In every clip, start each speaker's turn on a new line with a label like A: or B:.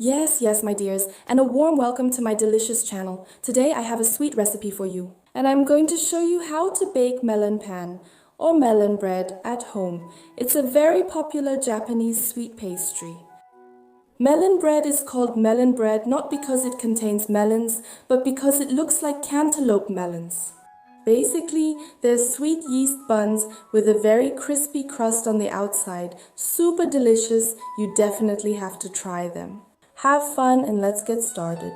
A: Yes, my dears, and a warm welcome to my delicious channel. Today I have a sweet recipe for you, and I'm going to show you how to bake melonpan, or melon bread, at home. It's a very popular Japanese sweet pastry. Melon bread is called melon bread not because it contains melons, but because it looks like cantaloupe melons. Basically, they're sweet yeast buns with a very crispy crust on the outside. Super delicious, you definitely have to try them. Have fun and let's get started.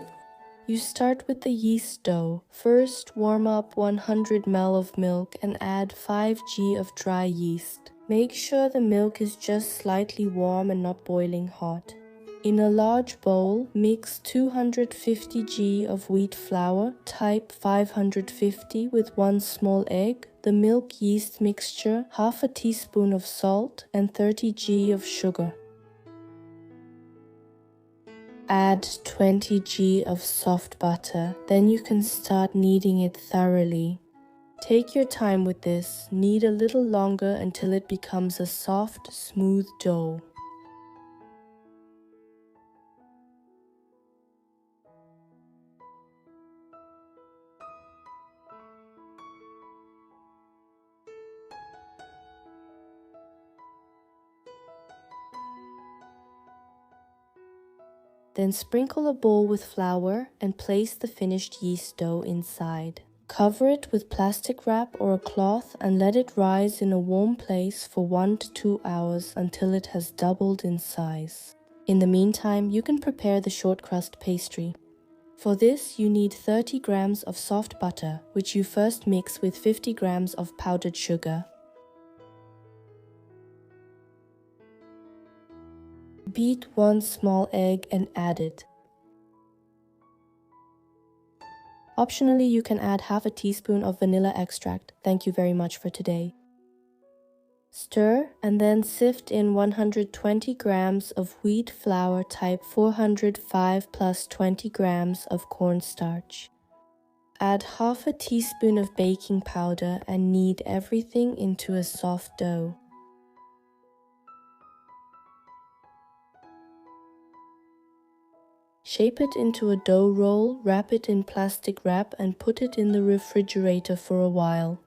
B: You start with the yeast dough. First, warm up 100 ml of milk and add 5 g of dry yeast. Make sure the milk is just slightly warm and not boiling hot. In a large bowl, mix 250 g of wheat flour, type 550, with 1 small egg, the milk yeast mixture, half a teaspoon of salt, and 30 g of sugar. Add 20 g of soft butter, then you can start kneading it thoroughly. Take your time with this, knead a little longer until it becomes a soft, smooth dough. Then sprinkle a bowl with flour and place the finished yeast dough inside. Cover it with plastic wrap or a cloth and let it rise in a warm place for 1 to 2 hours until it has doubled in size. In the meantime, you can prepare the shortcrust pastry. For this, you need 30 grams of soft butter, which you first mix with 50 grams of powdered sugar. Beat 1 small egg and add it. Optionally, you can add half a teaspoon of vanilla extract. Thank you very much for today. Stir and then sift in 120 grams of wheat flour type 405 plus 20 grams of cornstarch. Add half a teaspoon of baking powder and knead everything into a soft dough. Shape it into a dough roll, wrap it in plastic wrap and put it in the refrigerator for a while.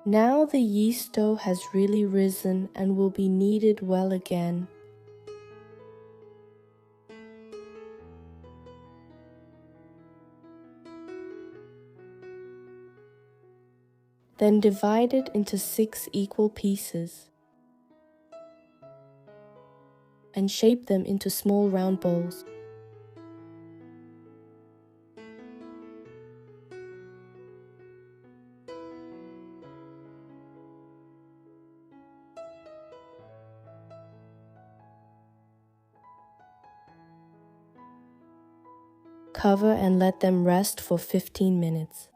B: Now the yeast dough has really risen and will be kneaded well again. Then divide it into 6 equal pieces and shape them into small round balls. Cover and let them rest for 15 minutes.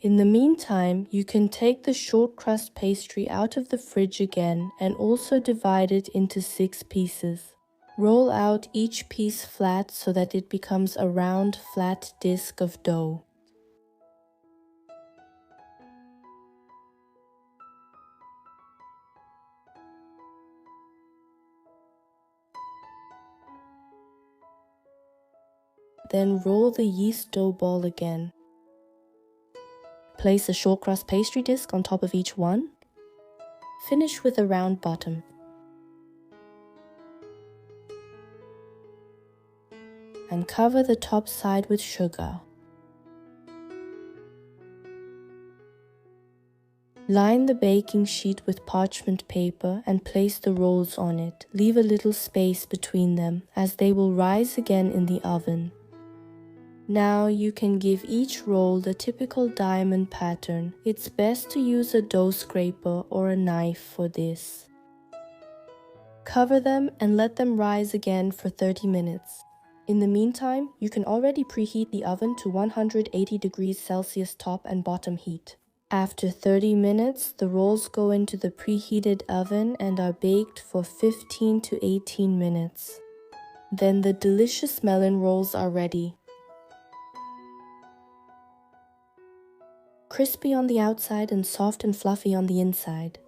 B: In the meantime, you can take the shortcrust pastry out of the fridge again and also divide it into 6 pieces. Roll out each piece flat so that it becomes a round, flat disc of dough. Then roll the yeast dough ball again. Place a shortcrust pastry disc on top of each one. Finish with a round bottom. And cover the top side with sugar. Line the baking sheet with parchment paper and place the rolls on it. Leave a little space between them, as they will rise again in the oven. Now you can give each roll the typical diamond pattern. It's best to use a dough scraper or a knife for this. Cover them and let them rise again for 30 minutes. In the meantime, you can already preheat the oven to 180 degrees Celsius top and bottom heat. After 30 minutes, the rolls go into the preheated oven and are baked for 15 to 18 minutes. Then the delicious melon rolls are ready. Crispy on the outside and soft and fluffy on the inside.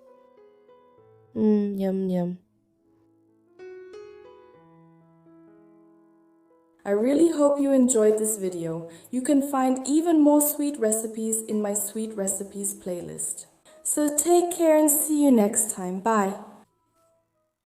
B: Yum yum.
A: I really hope you enjoyed this video. You can find even more sweet recipes in my sweet recipes playlist. So take care and see you next time. Bye.